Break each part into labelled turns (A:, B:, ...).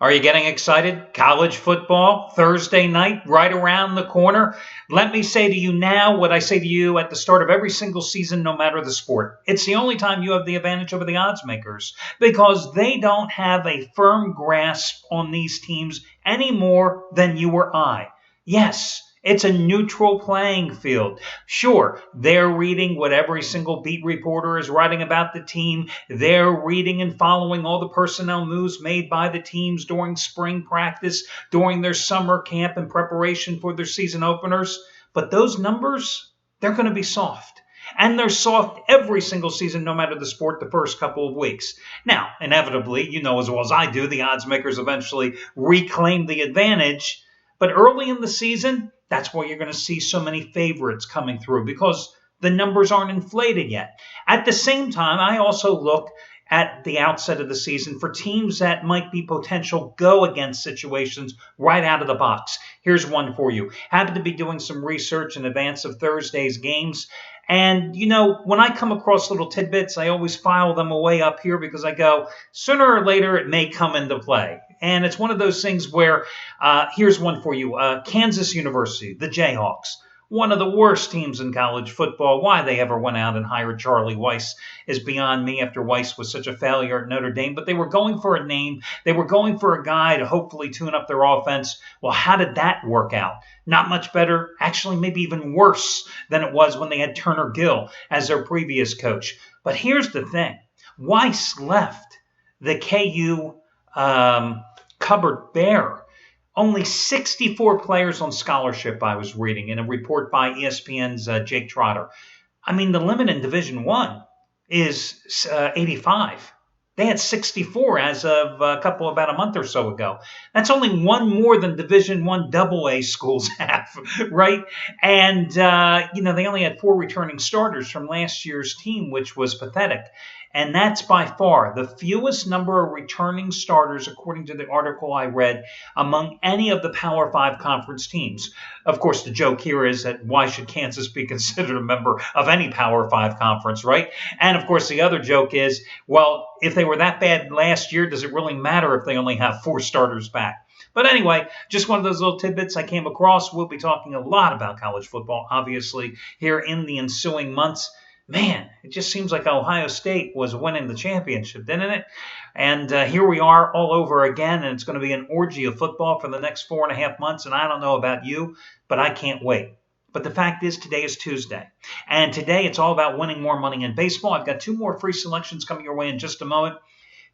A: Are you getting excited? College football, Thursday night, right around the corner. Let me say to you now what I say to you at the start of every single season, no matter the sport. It's the only time you have the advantage over the odds makers because they don't have a firm grasp on these teams any more than you or I. Yes. It's a neutral playing field. Sure, they're reading what every single beat reporter is writing about the team. They're reading and following all the personnel moves made by the teams during spring practice, during their summer camp in preparation for their season openers. But those numbers, they're going to be soft. And they're soft every single season, no matter the sport, the first couple of weeks. Now, inevitably, you know as well as I do, the odds makers eventually reclaim the advantage. But early in the season, that's why you're going to see so many favorites coming through because the numbers aren't inflated yet. At the same time, I also look at the outset of the season for teams that might be potential go-against situations right out of the box. Here's one for you. Happened to be doing some research in advance of Thursday's games. And, you know, when I come across little tidbits, I always file them away up here because I go, sooner or later it may come into play. And it's one of those things where, here's one for you. Kansas University, the Jayhawks, one of the worst teams in college football. Why they ever went out and hired Charlie Weis is beyond me after Weis was such a failure at Notre Dame. But they were going for a name. They were going for a guy to hopefully tune up their offense. Well, how did that work out? Not much better. Actually, maybe even worse than it was when they had Turner Gill as their previous coach. But here's the thing. Weis left the KU cupboard bare. Only 64 players on scholarship, I was reading in a report by ESPN's Jake Trotter. I mean, the limit in Division I is 85. They had 64 as of about a month or so ago. That's only one more than Division I AA schools have, right? And, they only had 4 returning starters from last year's team, which was pathetic. And that's by far the fewest number of returning starters, according to the article I read, among any of the Power 5 conference teams. Of course, the joke here is that why should Kansas be considered a member of any Power 5 conference, right? And, of course, the other joke is, well, if they were that bad last year, does it really matter if they only have 4 starters back? But anyway, just one of those little tidbits I came across. We'll be talking a lot about college football, obviously, here in the ensuing months. Man, it just seems like Ohio State was winning the championship, didn't it? And here we are all over again, and it's going to be an orgy of football for the next 4.5 months, and I don't know about you, but I can't wait. But the fact is, today is Tuesday, and today it's all about winning more money in baseball. I've got 2 more free selections coming your way in just a moment.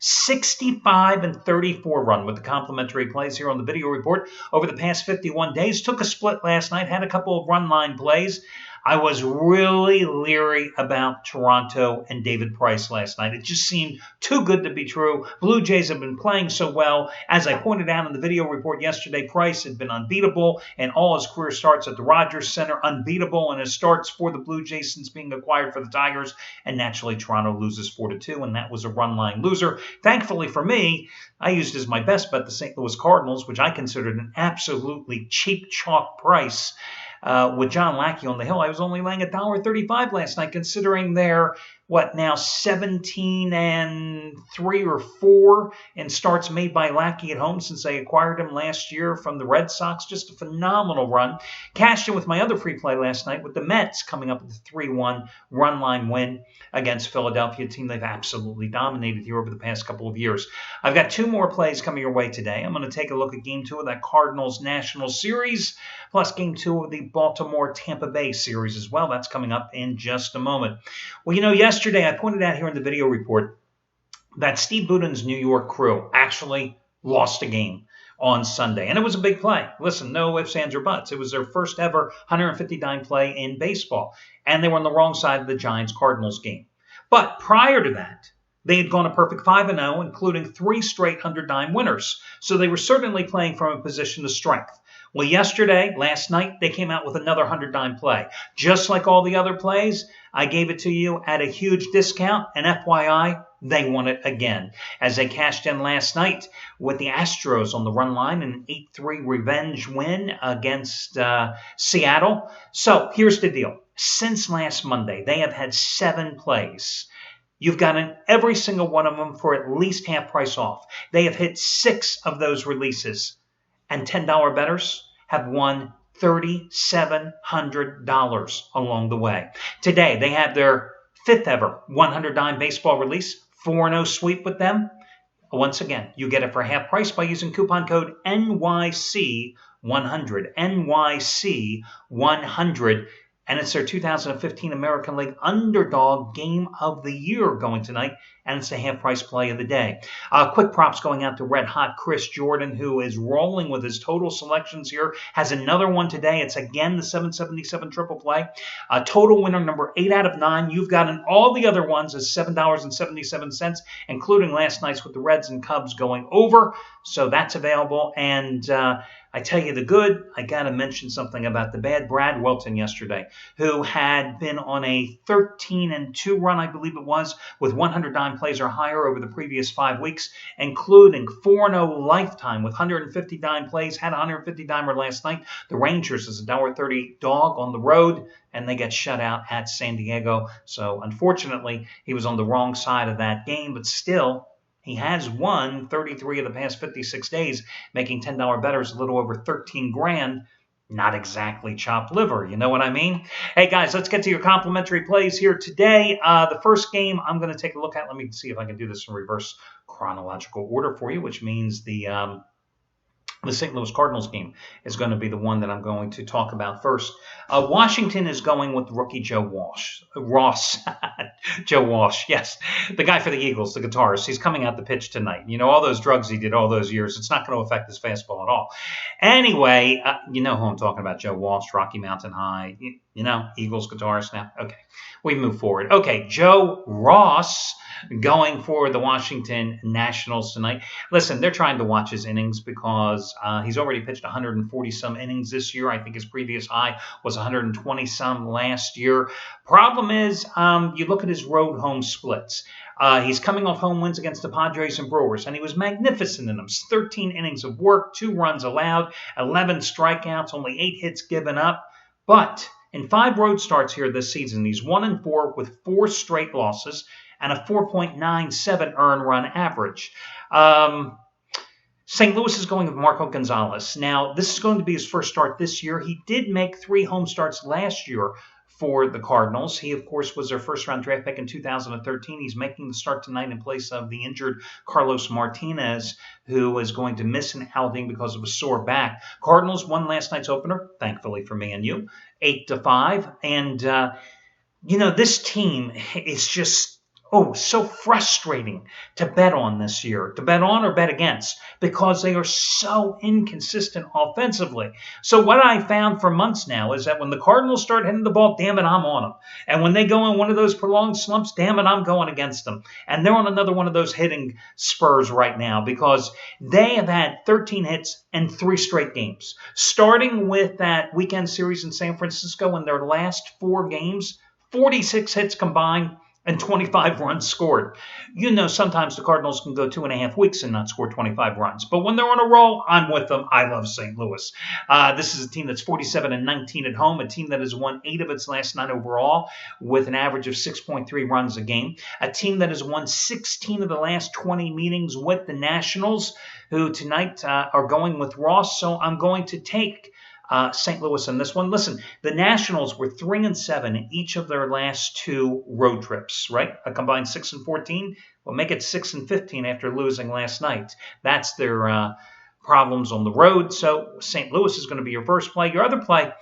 A: 65-34 run with the complimentary plays here on the video report over the past 51 days. Took a split last night, had a couple of run line plays. I was really leery about Toronto and David Price last night. It just seemed too good to be true. Blue Jays have been playing so well. As I pointed out in the video report yesterday, Price had been unbeatable in all his career starts at the Rogers Center, unbeatable in his starts for the Blue Jays since being acquired for the Tigers. And naturally, Toronto loses 4-2, and that was a run line loser. Thankfully for me, I used as my best bet the St. Louis Cardinals, which I considered an absolutely cheap chalk price. With John Lackey on the hill, I was only laying $1.35 last night, considering they're, 17-3 or 4 in starts made by Lackey at home since they acquired him last year from the Red Sox. Just a phenomenal run. Cashed in with my other free play last night with the Mets coming up with a 3-1 run line win against Philadelphia, a team they've absolutely dominated here over the past couple of years. I've got 2 more plays coming your way today. I'm going to take a look at Game 2 of that Cardinals National Series, plus Game 2 of the Baltimore-Tampa Bay Series as well. That's coming up in just a moment. Well, yesterday I pointed out here in the video report that Steve Buden's New York Crew actually lost a game on Sunday, and it was a big play. Listen, no ifs, ands, or buts. It was their first ever 150-dime play in baseball, and they were on the wrong side of the Giants-Cardinals game. But prior to that, they had gone a perfect 5-0, including 3 straight 100-dime winners, so they were certainly playing from a position of strength. Well, last night, they came out with another 100-dime play. Just like all the other plays, I gave it to you at a huge discount, and FYI, they won it again, as they cashed in last night with the Astros on the run line in an 8-3 revenge win against Seattle. So here's the deal. Since last Monday, they have had 7 plays. You've gotten every single one of them for at least half price off. They have hit 6 of those releases, and $10 bettors have won $3,700 along the way. Today, they have their 5th ever 100 dime baseball release, 4-0 sweep with them. Once again, you get it for half price by using coupon code NYC100, NYC100, and it's their 2015 American League Underdog Game of the Year going tonight, and it's the half-price play of the day. Quick props going out to Red Hot Chris Jordan, who is rolling with his total selections here. Has another one today. It's again the 777 triple play. Total winner number 8 out of 9. You've gotten all the other ones as $7.77, including last night's with the Reds and Cubs going over. So that's available. And I tell you the good, I got to mention something about the bad. Brad Wilton yesterday, who had been on a 13-2 run, I believe it was, with 100 dime plays or higher over the previous 5 weeks, including 4-0 lifetime with 150 dime plays, had a 150 dimer last night. The Rangers is a $1.30 dog on the road, and they get shut out at San Diego. So unfortunately, he was on the wrong side of that game, but still, he has won 33 of the past 56 days, making $10 bettors a little over 13 grand. Not exactly chopped liver, you know what I mean? Hey, guys, let's get to your complimentary plays here today. The first game I'm going to take a look at, let me see if I can do this in reverse chronological order for you, which means the St. Louis Cardinals game is going to be the one that I'm going to talk about first. Washington is going with rookie Joe Ross. Joe Walsh, yes. The guy for the Eagles, the guitarist. He's coming out the pitch tonight. You know, all those drugs he did all those years, it's not going to affect his fastball at all. Anyway, you know who I'm talking about, Joe Walsh, Rocky Mountain High. You know, Eagles guitarist now. Okay, we move forward. Okay, Joe Ross going for the Washington Nationals tonight. Listen, they're trying to watch his innings because he's already pitched 140-some innings this year. I think his previous high was 120-some last year. Problem is, you look at his road-home splits. He's coming off home wins against the Padres and Brewers, and he was magnificent in them. 13 innings of work, 2 runs allowed, 11 strikeouts, only 8 hits given up. But in 5 road starts here this season, he's 1-4 with 4 straight losses and a 4.97 earned run average. St. Louis is going with Marco Gonzalez. Now, this is going to be his first start this year. He did make 3 home starts last year for the Cardinals. He, of course, was their first-round draft pick in 2013. He's making the start tonight in place of the injured Carlos Martinez, who is going to miss an outing because of a sore back. Cardinals won last night's opener, thankfully for me and you, 8-5. And, you know, this team is just so frustrating to bet on this year, to bet on or bet against, because they are so inconsistent offensively. So what I found for months now is that when the Cardinals start hitting the ball, damn it, I'm on them. And when they go on one of those prolonged slumps, damn it, I'm going against them. And they're on another one of those hitting spurs right now because they have had 13 hits and 3 straight games. Starting with that weekend series in San Francisco in their last 4 games, 46 hits combined, and 25 runs scored. You know, sometimes the Cardinals can go 2.5 weeks and not score 25 runs. But when they're on a roll, I'm with them. I love St. Louis. This is a team that's 47-19 at home, a team that has won 8 of its last 9 overall with an average of 6.3 runs a game, a team that has won 16 of the last 20 meetings with the Nationals, who tonight are going with Ross. So I'm going to take St. Louis in this one. Listen, the Nationals were 3-7 in each of their last 2 road trips, right? A combined 6-14. Well, make it 6-15 after losing last night. That's their problems on the road. So St. Louis is going to be your first play. Your other play,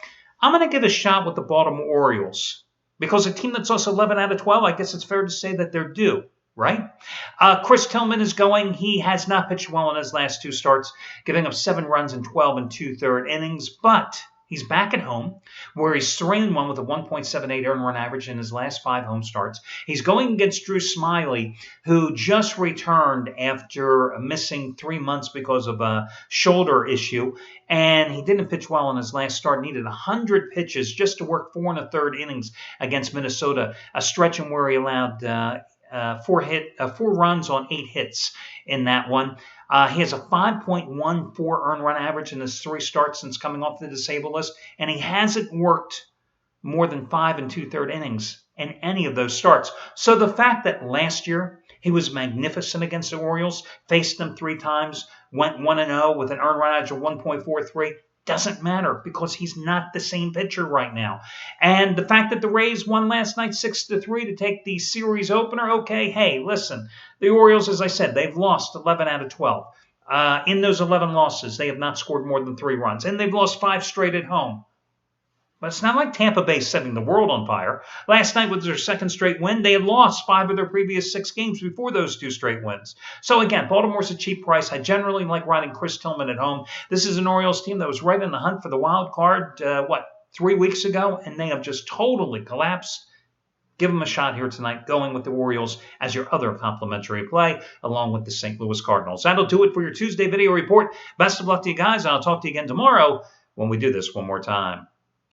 A: I'm going to give a shot with the Baltimore Orioles because a team that's also 11 out of 12, I guess it's fair to say that they're due. Right? Chris Tillman is going. He has not pitched well in his last 2 starts, giving up 7 runs in 12 2/3 innings, but he's back at home where he's 3-1 with a 1.78 earned run average in his last 5 home starts. He's going against Drew Smyly, who just returned after missing 3 months because of a shoulder issue, and he didn't pitch well in his last start. Needed 100 pitches just to work 4 1/3 innings against Minnesota, a stretch in where he allowed 4 runs on 8 hits in that one. He has a 5.14 earned run average in his 3 starts since coming off the disabled list, and he hasn't worked more than 5 2/3 innings in any of those starts. So the fact that last year he was magnificent against the Orioles, faced them 3 times, went 1-0 with an earned run average of 1.43, doesn't matter because he's not the same pitcher right now. And the fact that the Rays won last night 6-3 to take the series opener, okay, hey, listen, the Orioles, as I said, they've lost 11 out of 12. In those 11 losses, they have not scored more than 3 runs, and they've lost 5 straight at home. But it's not like Tampa Bay setting the world on fire. Last night was their second straight win. They had lost 5 of their previous 6 games before those 2 straight wins. So again, Baltimore's a cheap price. I generally like riding Chris Tillman at home. This is an Orioles team that was right in the hunt for the wild card, 3 weeks ago, and they have just totally collapsed. Give them a shot here tonight, going with the Orioles as your other complimentary play, along with the St. Louis Cardinals. That'll do it for your Tuesday video report. Best of luck to you guys, and I'll talk to you again tomorrow when we do this one more time.